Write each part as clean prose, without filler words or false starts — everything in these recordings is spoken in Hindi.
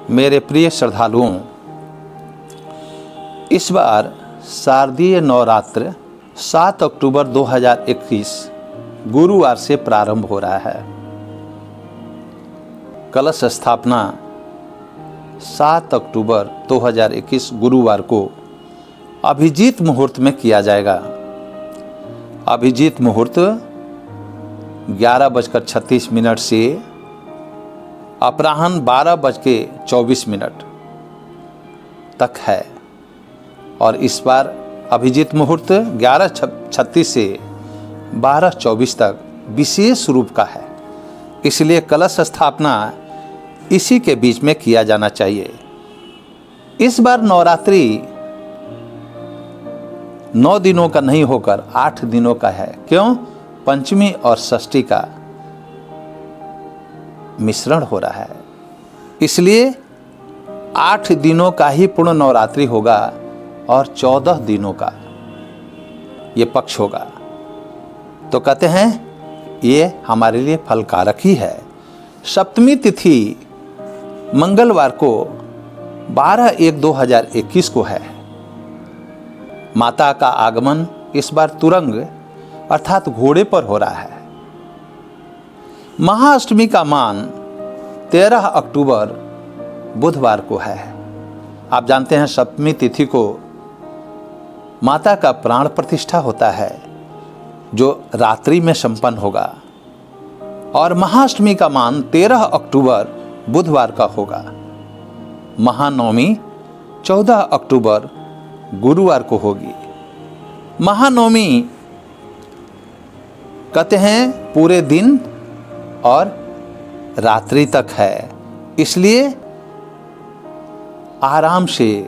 मेरे प्रिय श्रद्धालुओं, इस बार शारदीय नवरात्र 7 अक्टूबर 2021 गुरुवार से प्रारंभ हो रहा है। कलश स्थापना 7 अक्टूबर 2021 गुरुवार को अभिजीत मुहूर्त में किया जाएगा। अभिजीत मुहूर्त 11:36 से अपराह्न 12:24 तक है। और इस बार अभिजीत मुहूर्त 11:36 से 12:24 तक विशेष रूप का है, इसलिए कलश स्थापना इसी के बीच में किया जाना चाहिए। इस बार नवरात्रि 9 दिनों का नहीं होकर 8 दिनों का है। क्यों? पंचमी और षष्ठी का मिश्रण हो रहा है, इसलिए 8 दिनों का ही पूर्ण नवरात्रि होगा और 14 दिनों का ये पक्ष होगा। तो कहते हैं ये हमारे लिए फलकारक ही है। सप्तमी तिथि मंगलवार को 12/1/2021 को है। माता का आगमन इस बार तुरंग अर्थात घोड़े पर हो रहा है। महाअष्टमी का मान 13 अक्टूबर बुधवार को है। आप जानते हैं सप्तमी तिथि को माता का प्राण प्रतिष्ठा होता है, जो रात्रि में संपन्न होगा, और महाअष्टमी का मान 13 अक्टूबर बुधवार का होगा। महानवमी 14 अक्टूबर गुरुवार को होगी। महानवमी कहते हैं पूरे दिन और रात्रि तक है, इसलिए आराम से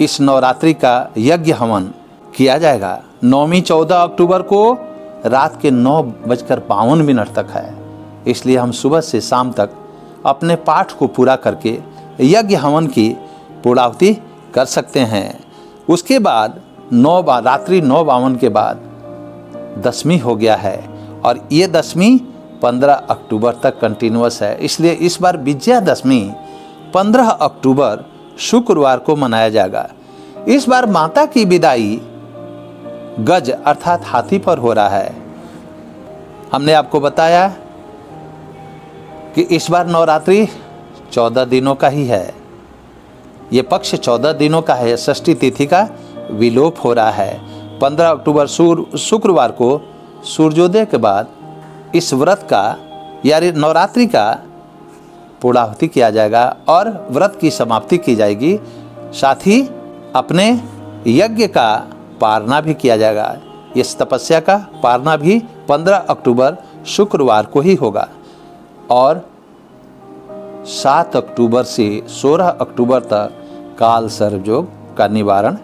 इस नवरात्रि का यज्ञ हवन किया जाएगा। नवमी 14 अक्टूबर को रात के 9:52 तक है, इसलिए हम सुबह से शाम तक अपने पाठ को पूरा करके यज्ञ हवन की पूर्णाहुति कर सकते हैं। उसके बाद रात्रि 9:52 के बाद दशमी हो गया है, और ये दशमी 15 अक्टूबर तक कंटिन्यूअस है। इसलिए इस बार विजयादशमी 15 अक्टूबर शुक्रवार को मनाया जाएगा। इस बार माता की विदाई गज अर्थात हाथी पर हो रहा है। हमने आपको बताया कि इस बार नवरात्रि 14 दिनों का ही है। ये पक्ष 14 दिनों का है। षष्ठी तिथि का विलोप हो रहा है। 15 अक्टूबर शुक्रवार को सूर्योदय के बाद इस व्रत का यानी नवरात्रि का पूर्णाहुति किया जाएगा और व्रत की समाप्ति की जाएगी। साथ ही अपने यज्ञ का पारना भी किया जाएगा। इस तपस्या का पारना भी 15 अक्टूबर शुक्रवार को ही होगा। और 7 अक्टूबर से 16 अक्टूबर तक काल सर्वयोग का निवारण,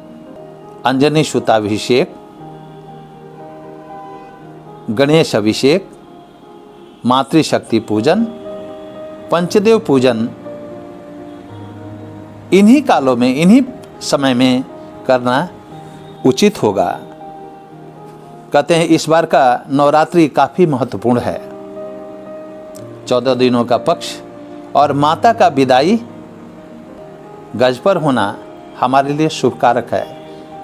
अंजनी सुताभिषेक, गणेश अभिषेक, मातृशक्ति पूजन, पंचदेव पूजन इन्हीं कालों में, इन्हीं समय में करना उचित होगा। कहते हैं इस बार का नवरात्रि काफ़ी महत्वपूर्ण है। 14 दिनों का पक्ष और माता का विदाई गज पर होना हमारे लिए शुभकारक है,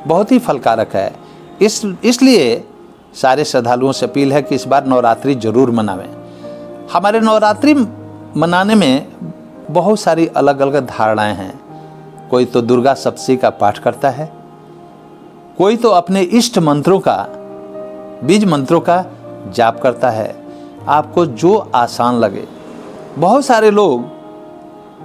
बहुत ही फलकारक है। इसलिए सारे श्रद्धालुओं से अपील है कि इस बार नवरात्रि जरूर मनावें। हमारे नवरात्रि मनाने में बहुत सारी अलग अलग धारणाएं हैं। कोई तो दुर्गा सप्तशती का पाठ करता है, कोई तो अपने इष्ट मंत्रों का, बीज मंत्रों का जाप करता है। आपको जो आसान लगे। बहुत सारे लोग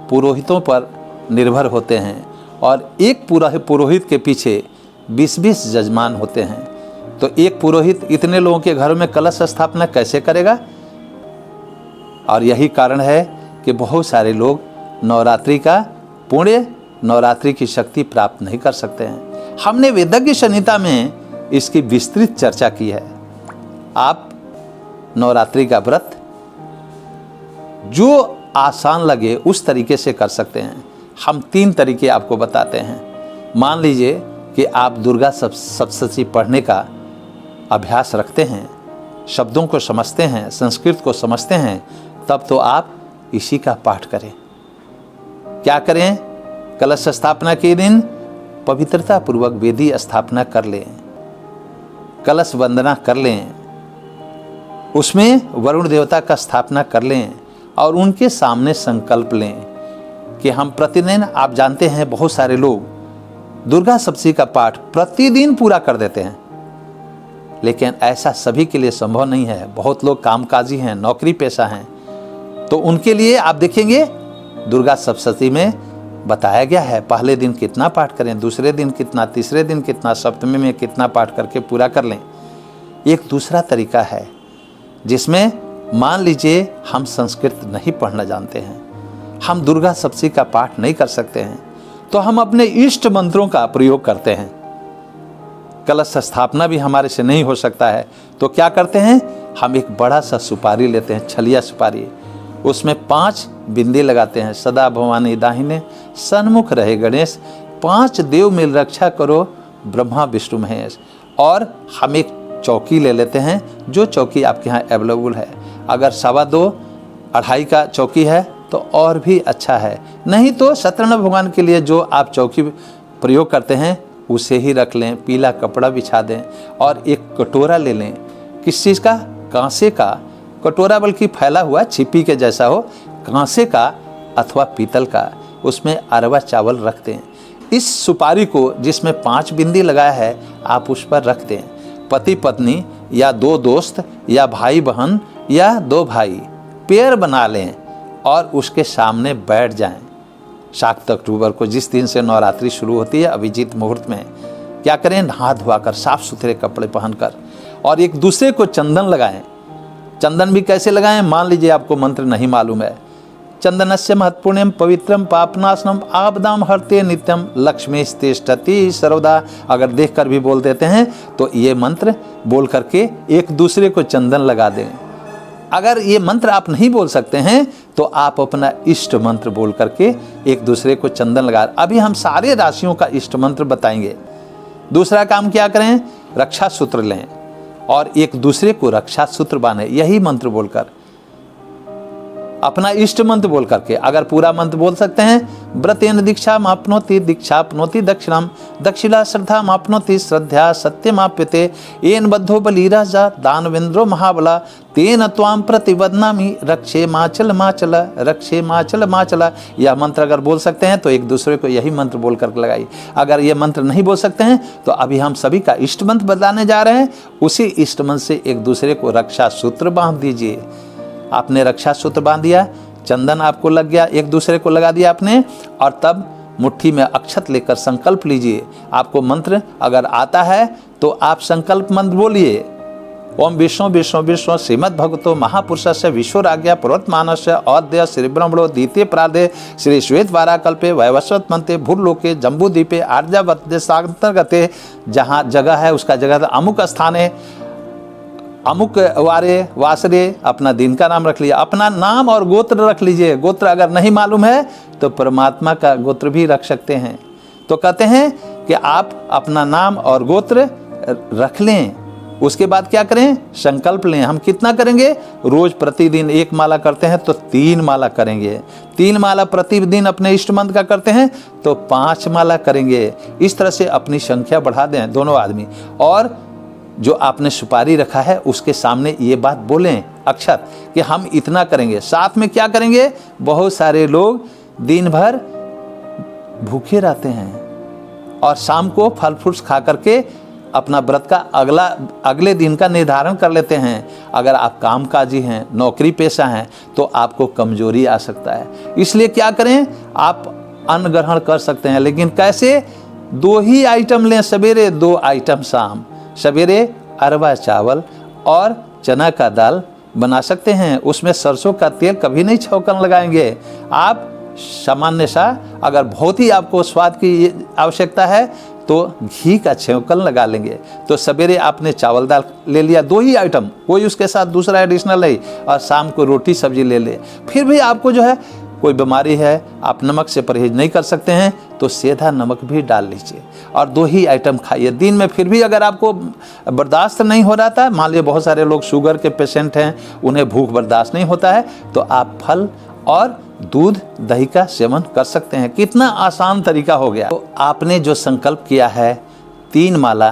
पुरोहितों पर निर्भर होते हैं और एक पुरोहित के पीछे 20-20 जजमान होते हैं। तो एक पुरोहित इतने लोगों के घरों में कलश स्थापना कैसे करेगा? और यही कारण है कि बहुत सारे लोग नवरात्रि का पुण्य, नवरात्रि की शक्ति प्राप्त नहीं कर सकते हैं। हमने वेदज्ञ संहिता में इसकी विस्तृत चर्चा की है। आप नवरात्रि का व्रत जो आसान लगे उस तरीके से कर सकते हैं। हम 3 तरीके आपको बताते हैं। मान लीजिए कि आप दुर्गा सप्तशती पढ़ने का अभ्यास रखते हैं, शब्दों को समझते हैं, संस्कृत को समझते हैं, तब तो आप इसी का पाठ करें। क्या करें, कलश स्थापना के दिन पवित्रता पूर्वक वेदी स्थापना कर लें, कलश वंदना कर लें, उसमें वरुण देवता का स्थापना कर लें और उनके सामने संकल्प लें कि हम प्रतिदिन, आप जानते हैं बहुत सारे लोग दुर्गा सप्तशती का पाठ प्रतिदिन पूरा कर देते हैं, लेकिन ऐसा सभी के लिए संभव नहीं है। बहुत लोग कामकाजी हैं, नौकरी पेशा हैं, तो उनके लिए आप देखेंगे दुर्गा सप्तशती में बताया गया है पहले दिन कितना पाठ करें, दूसरे दिन कितना, तीसरे दिन कितना, सप्तमी में कितना पाठ करके पूरा कर लें। एक दूसरा तरीका है जिसमें मान लीजिए हम संस्कृत नहीं पढ़ना जानते हैं, हम दुर्गा सप्तशती का पाठ नहीं कर सकते हैं, तो हम अपने इष्ट मंत्रों का प्रयोग करते हैं। कलश स्थापना भी हमारे से नहीं हो सकता है, तो क्या करते हैं, हम एक बड़ा सा सुपारी लेते हैं, छलिया सुपारी, उसमें 5 बिंदी लगाते हैं। सदा भवानी दाहिने सन्मुख रहे गणेश, 5 देव मिल रक्षा करो ब्रह्मा विष्णु महेश। और हम एक चौकी ले लेते हैं, जो चौकी आपके यहाँ अवेलेबल है। अगर 2.25 2.5 का चौकी है तो और भी अच्छा है, नहीं तो सत्यनारायण भगवान के लिए जो आप चौकी प्रयोग करते हैं उसे ही रख लें, पीला कपड़ा बिछा दें और एक कटोरा ले लें। किस चीज़ का, कांसे का कटोरा, बल्कि फैला हुआ छिपी के जैसा हो, कांसे का अथवा पीतल का, उसमें अरवा चावल रख दें। इस सुपारी को जिसमें 5 बिंदी लगाया है आप उस पर रख दें। पति पत्नी या 2 दोस्त या भाई बहन या 2 भाई पेयर बना लें और उसके सामने बैठ जाएं। 7 अक्टूबर को जिस दिन से नवरात्रि शुरू होती है, अभिजीत मुहूर्त में क्या करें, नहा धोआकर साफ सुथरे कपड़े पहनकर और एक दूसरे को चंदन लगाएं। चंदन भी कैसे लगाएं, मान लीजिए आपको मंत्र नहीं मालूम है। चंदनस्य महत्पुण्यम पवित्रम पापनाशनम आपदाम हरते नित्यम लक्ष्मी तिष्ठति सर्वदा। अगर देखकर भी बोल देते हैं तो ये मंत्र बोल करके एक दूसरे को चंदन लगा दें। अगर ये मंत्र आप नहीं बोल सकते हैं तो आप अपना इष्ट मंत्र बोल करके एक दूसरे को चंदन लगा। अभी हम सारे राशियों का इष्ट मंत्र बताएंगे। दूसरा काम क्या करें, रक्षा सूत्र लें और एक दूसरे को रक्षा सूत्र बांधे, यही मंत्र बोलकर, अपना इष्ट मंत्र बोल करके। अगर पूरा मंत्र बोल सकते हैं, व्रतेन दीक्षा मापनोति दीक्षा अपनोति दक्षिणम, दक्षिणा श्रद्धा मापनोति श्रद्धा सत्यमाप्यते, येन बद्धो बलिराजा दानवेंद्रो महाबला, तेन त्वाम प्रतिवदनामि रक्षे माचल माचल रक्षे माचल माचल। यह मंत्र अगर बोल सकते हैं तो एक दूसरे को यही मंत्र बोल करके लगाइए। अगर ये मंत्र नहीं बोल सकते हैं तो अभी हम सभी का इष्ट मंत्र बताने जा रहे हैं, उसी इष्ट मंत्र से एक दूसरे को रक्षा सूत्र बांध दीजिए। आपने रक्षा सूत्र बांध दिया, चंदन आपको लग गया, एक दूसरे को लगा दिया आपने, और तब मुट्ठी में अक्षत लेकर संकल्प लीजिए। आपको मंत्र अगर आता है तो आप संकल्प मंत्र बोलिए, ओम विष्णु विष्णु विष्णु श्रीमद् भगवतो महापुरुषस्य विश्वराज्ञा पर्वतमानस्य अद्य श्री ब्रह्मणो द्वितीय प्रादे श्री श्वेत वाराकल्पे वैवस्वत मंते भूर्लोके जम्बूद्वीपे आर्यावर्ते सागरगते। जहाँ जगह है उसका जगह अमुक स्थान है, अमुक वारे वासरे, अपना दिन का नाम रख लिया, अपना नाम और गोत्र रख लीजिए। गोत्र अगर नहीं मालूम है तो परमात्मा का गोत्र भी रख सकते हैं। तो कहते हैं कि आप अपना नाम और गोत्र रख लें, उसके बाद क्या करें, संकल्प लें। हम कितना करेंगे, रोज प्रतिदिन 1 माला करते हैं तो 3 माला करेंगे, 3 माला प्रतिदिन अपने इष्ट मंत्र का करते हैं तो 5 माला करेंगे। इस तरह से अपनी संख्या बढ़ा दें दोनों आदमी। और जो आपने सुपारी रखा है उसके सामने ये बात बोलें अक्षत कि हम इतना करेंगे। साथ में क्या करेंगे, बहुत सारे लोग दिन भर भूखे रहते हैं और शाम को फल फ्रूट्स खा करके अपना व्रत का अगले दिन का निर्धारण कर लेते हैं। अगर आप कामकाजी हैं, नौकरी पेशा हैं, तो आपको कमजोरी आ सकता है। इसलिए क्या करें, आप अन्न ग्रहण कर सकते हैं, लेकिन कैसे, 2 ही आइटम लें, सवेरे 2 आइटम शाम। सवेरे अरवा चावल और चना का दाल बना सकते हैं, उसमें सरसों का तेल कभी नहीं छौंकन लगाएंगे। आप सामान्य सा, अगर बहुत ही आपको स्वाद की आवश्यकता है तो घी का छौंकन लगा लेंगे। तो सवेरे आपने चावल दाल ले लिया, 2 ही आइटम, कोई उसके साथ दूसरा एडिशनल नहीं, और शाम को रोटी सब्जी ले ले। फिर भी आपको जो है कोई बीमारी है, आप नमक से परहेज नहीं कर सकते हैं तो सेंधा नमक भी डाल लीजिए और 2 ही आइटम खाइए दिन में। फिर भी अगर आपको बर्दाश्त नहीं हो रहा था, मान लीजिए बहुत सारे लोग शुगर के पेशेंट हैं, उन्हें भूख बर्दाश्त नहीं होता है, तो आप फल और दूध दही का सेवन कर सकते हैं। कितना आसान तरीका हो गया। तो आपने जो संकल्प किया है 3 माला,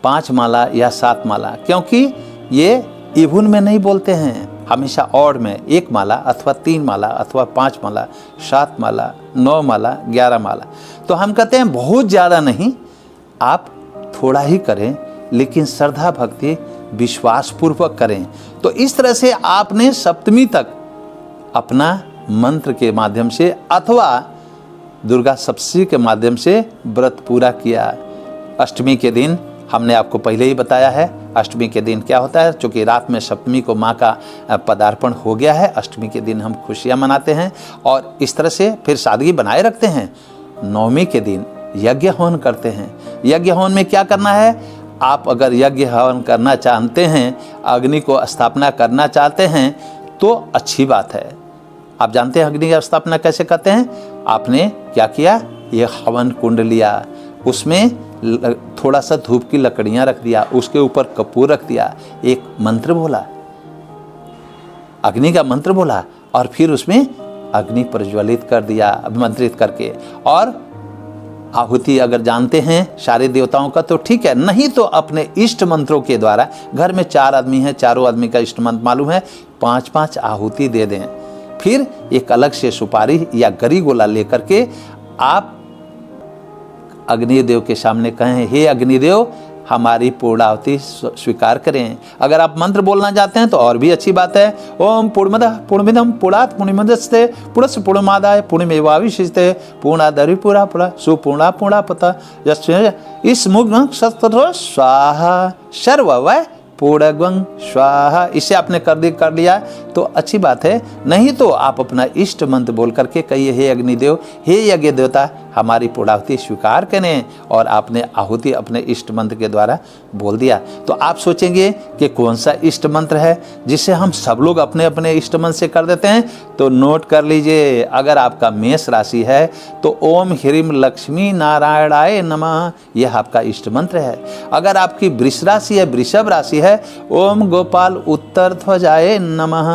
5 माला या 7 माला, क्योंकि ये इवन में नहीं बोलते हैं, हमेशा ऑड में 1 माला अथवा 3 माला अथवा 5 माला, 7 माला, 9 माला, 11 माला। तो हम कहते हैं बहुत ज़्यादा नहीं, आप थोड़ा ही करें, लेकिन श्रद्धा भक्ति विश्वास पूर्वक करें। तो इस तरह से आपने सप्तमी तक अपना मंत्र के माध्यम से अथवा दुर्गा सप्तशी के माध्यम से व्रत पूरा किया। अष्टमी के दिन हमने आपको पहले ही बताया है, अष्टमी के दिन क्या होता है, चूँकि रात में सप्तमी को माँ का पदार्पण हो गया है, अष्टमी के दिन हम खुशियाँ मनाते हैं और इस तरह से फिर सादगी बनाए रखते हैं। नवमी के दिन यज्ञ हवन करते हैं। यज्ञ हवन में क्या करना है, आप अगर यज्ञ हवन करना चाहते हैं, अग्नि को स्थापना करना चाहते हैं तो अच्छी बात है। आप जानते हैं अग्नि की स्थापना कैसे करते हैं। आपने क्या किया, ये हवन कुंड लिया, उसमें थोड़ा सा धूप की लकड़ियां रख दिया, उसके ऊपर कपूर रख दिया, एक मंत्र बोला, अग्नि का मंत्र बोला और फिर उसमें अग्नि प्रज्वलित कर दिया अभिमंत्रित करके। और आहुति अगर जानते हैं सारे देवताओं का तो ठीक है, नहीं तो अपने इष्ट मंत्रों के द्वारा, घर में 4 आदमी हैं, चारों आदमी का इष्ट मंत्र मालूम है, 5-5 आहुति दे दें। फिर एक अलग से सुपारी या गरी गोला लेकर के आप अग्निदेव के सामने कहें, हे अग्निदेव हमारी पूर्णाहुति स्वीकार करें। अगर आप मंत्र बोलना चाहते हैं तो और भी अच्छी बात है। ओम पूर्णमदः पूर्णमिदं पूर्णात् पूर्णमुदच्यते पूर्णस्य पूर्णमादाय पूर्णमेवावशिष्यते पूर्णादरि पूरा पूरा सुपूर्णा पूर्णापता यस्य इस मुग्न सत्तरो स्वाहा सर्ववै पूर्णगं स्वाहा। इसे आपने कर लिया तो अच्छी बात है, नहीं तो आप अपना इष्ट मंत्र बोल करके कहिए, हे अग्निदेव, हे यज्ञ देवता हमारी पूर्णाहुति स्वीकार करें, और आपने आहुति अपने इष्ट मंत्र के द्वारा बोल दिया। तो आप सोचेंगे कि कौन सा इष्ट मंत्र है जिसे हम सब लोग अपने अपने इष्ट मंत्र से कर देते हैं, तो नोट कर लीजिए। अगर आपका मेष राशि है तो ओम ह्रीम लक्ष्मी नारायणाय नमः, यह आपका इष्ट मंत्र है। अगर आपकी वृष राशि है, वृषभ राशि है, ओम गोपाल उत्तर ध्वजाय नमः।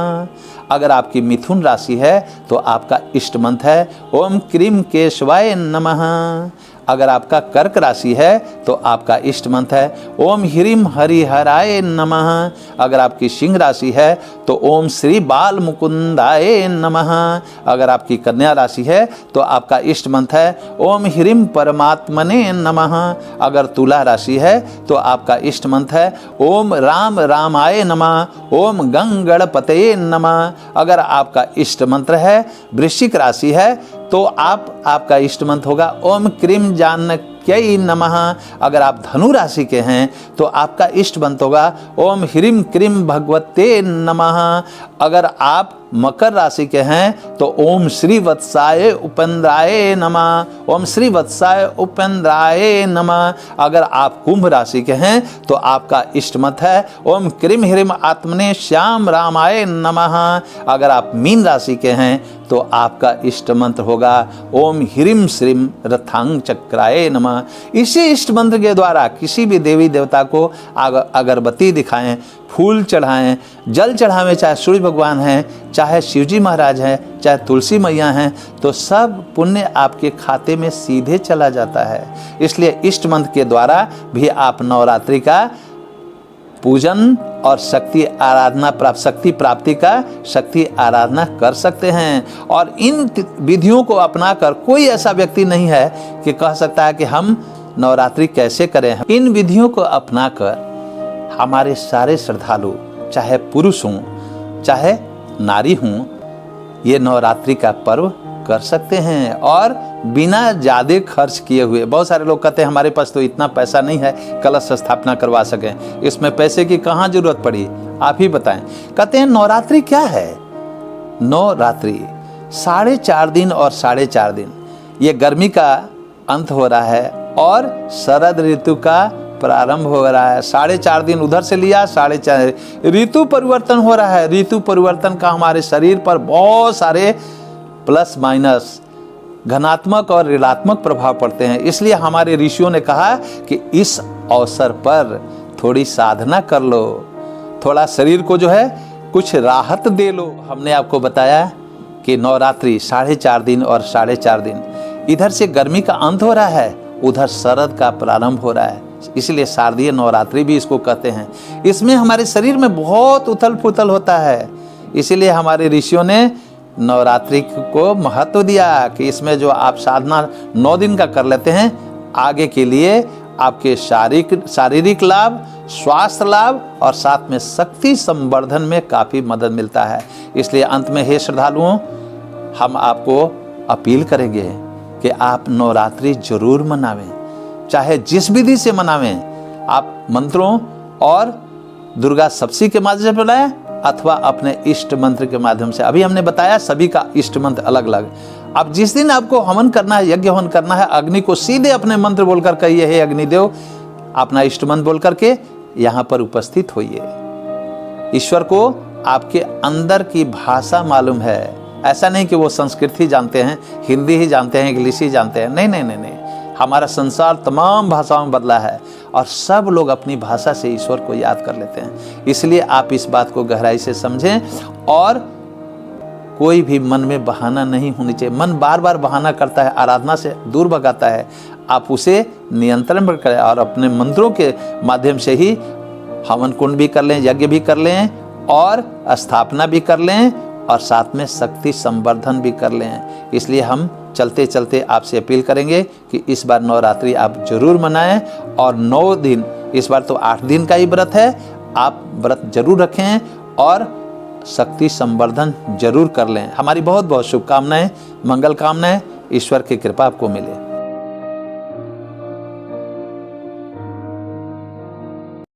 अगर आपकी मिथुन राशि है तो आपका इष्ट मंत्र है ओम क्रीम केशवाय नमः। अगर आपका कर्क राशि है तो आपका इष्ट मंत्र है ओम ह्रीम हरिहराय नमः। अगर आपकी सिंह राशि है तो ओम श्री बाल मुकुंदाय नमः। अगर आपकी कन्या राशि है तो आपका इष्ट मंत्र है ओम ह्रीम परमात्मने नमः। अगर तुला राशि है तो आपका इष्ट मंत्र है ओम राम रामाय नमः, ओम गंगणपतये नमः। अगर आपका इष्ट मंत्र है वृश्चिक राशि है तो आपका इष्ट मंत्र होगा ओम क्रीम जानक्यै नमः। अगर आप धनु राशि के हैं तो आपका इष्ट मंत्र होगा ओम ह्रीम क्रीम भगवते नमः। अगर आप मकर राशि के हैं तो ओम श्री वत्साय उपेंद्राय नमः, ओम श्री वत्साय उपेंद्राय नमः। अगर आप कुंभ राशि के हैं तो आपका इष्ट मंत्र है ओम क्रीम ह्रीम आत्मने श्याम रामाय नमः। अगर आप मीन राशि के हैं तो आपका इष्ट मंत्र होगा ओम ह्रीम श्रीम रथांग चक्राय नमः। इसी इष्ट मंत्र के द्वारा किसी भी देवी देवता को अगरबत्ती दिखाएं, फूल चढ़ाएं, जल चढ़ावें, चाहे सूर्य भगवान हैं, चाहे शिवजी महाराज हैं, चाहे तुलसी मैया हैं, तो सब पुण्य आपके खाते में सीधे चला जाता है। इसलिए इष्ट मंत्र के द्वारा भी आप नवरात्रि का पूजन और शक्ति प्राप्ति का शक्ति आराधना कर सकते हैं। और इन विधियों को अपनाकर कोई ऐसा व्यक्ति नहीं है कि कह सकता है कि हम नवरात्रि कैसे करें। इन विधियों को अपनाकर हमारे सारे श्रद्धालु, चाहे पुरुष हों चाहे नारी हों, ये नवरात्रि का पर्व कर सकते हैं और बिना ज़्यादा खर्च किए हुए। बहुत सारे लोग कहते हैं हमारे पास तो इतना पैसा नहीं है कलश स्थापना करवा सकें, इसमें पैसे की कहाँ जरूरत पड़ी, आप ही बताएं। कहते हैं नवरात्रि क्या है। नवरात्रि 4.5 दिन और 4.5 दिन, ये गर्मी का अंत हो रहा है और शरद ऋतु का प्रारंभ हो रहा है। 4.5 दिन उधर से लिया, 4.5 ऋतु परिवर्तन हो रहा है। ऋतु परिवर्तन का हमारे शरीर पर बहुत सारे प्लस माइनस घनात्मक और ऋणात्मक प्रभाव पड़ते हैं। इसलिए हमारे ऋषियों ने कहा कि इस अवसर पर थोड़ी साधना कर लो, थोड़ा शरीर को जो है कुछ राहत दे लो। हमने आपको बताया कि नवरात्रि 4.5 दिन और 4.5 दिन, इधर से गर्मी का अंत हो रहा है, उधर शरद का प्रारंभ हो रहा है, इसलिए शारदीय नवरात्रि भी इसको कहते हैं। इसमें हमारे शरीर में बहुत उथल पुथल होता है, इसीलिए हमारे ऋषियों ने नवरात्रि को महत्व दिया कि इसमें जो आप साधना 9 दिन का कर लेते हैं, आगे के लिए आपके शारीरिक लाभ, स्वास्थ्य लाभ और साथ में शक्ति संवर्धन में काफ़ी मदद मिलता है। इसलिए अंत में हे श्रद्धालुओं, हम आपको अपील करेंगे कि आप नवरात्रि जरूर मनावें, चाहे जिस विधि से मनावें। आप मंत्रों और दुर्गा सप्तशती के माध्यम से मनाएं अथवा अपने इष्ट मंत्र के माध्यम से। अभी हमने बताया सभी का इष्ट मंत्र अलग अलग। अब जिस दिन आपको हवन करना है, यज्ञ हवन करना है, अग्नि को सीधे अपने मंत्र बोलकर कहिए, हे अग्निदेव, अपना इष्ट मंत्र बोल करके यहाँ पर उपस्थित होइए। ईश्वर को आपके अंदर की भाषा मालूम है, ऐसा नहीं कि वो संस्कृत ही जानते हैं, हिंदी ही जानते हैं, इंग्लिश ही जानते हैं। नहीं नहीं नहीं नहीं, हमारा संसार तमाम भाषाओं में बदला है और सब लोग अपनी भाषा से ईश्वर को याद कर लेते हैं। इसलिए आप इस बात को गहराई से समझें और कोई भी मन में बहाना नहीं होनी चाहिए। मन बार बार बहाना करता है, आराधना से दूर भगाता है। आप उसे नियंत्रण में करें और अपने मंत्रों के माध्यम से ही हवन कुंड भी कर लें, यज्ञ भी कर लें और स्थापना भी कर लें और साथ में शक्ति संवर्धन भी कर लें। इसलिए हम चलते चलते आपसे अपील करेंगे कि इस बार नवरात्रि आप जरूर मनाएं और 9 दिन, इस बार तो 8 दिन का ही व्रत है, आप व्रत जरूर रखें और शक्ति संवर्धन जरूर कर लें। हमारी बहुत बहुत शुभकामनाएं, मंगल कामनाएं, ईश्वर की कृपा आपको मिले।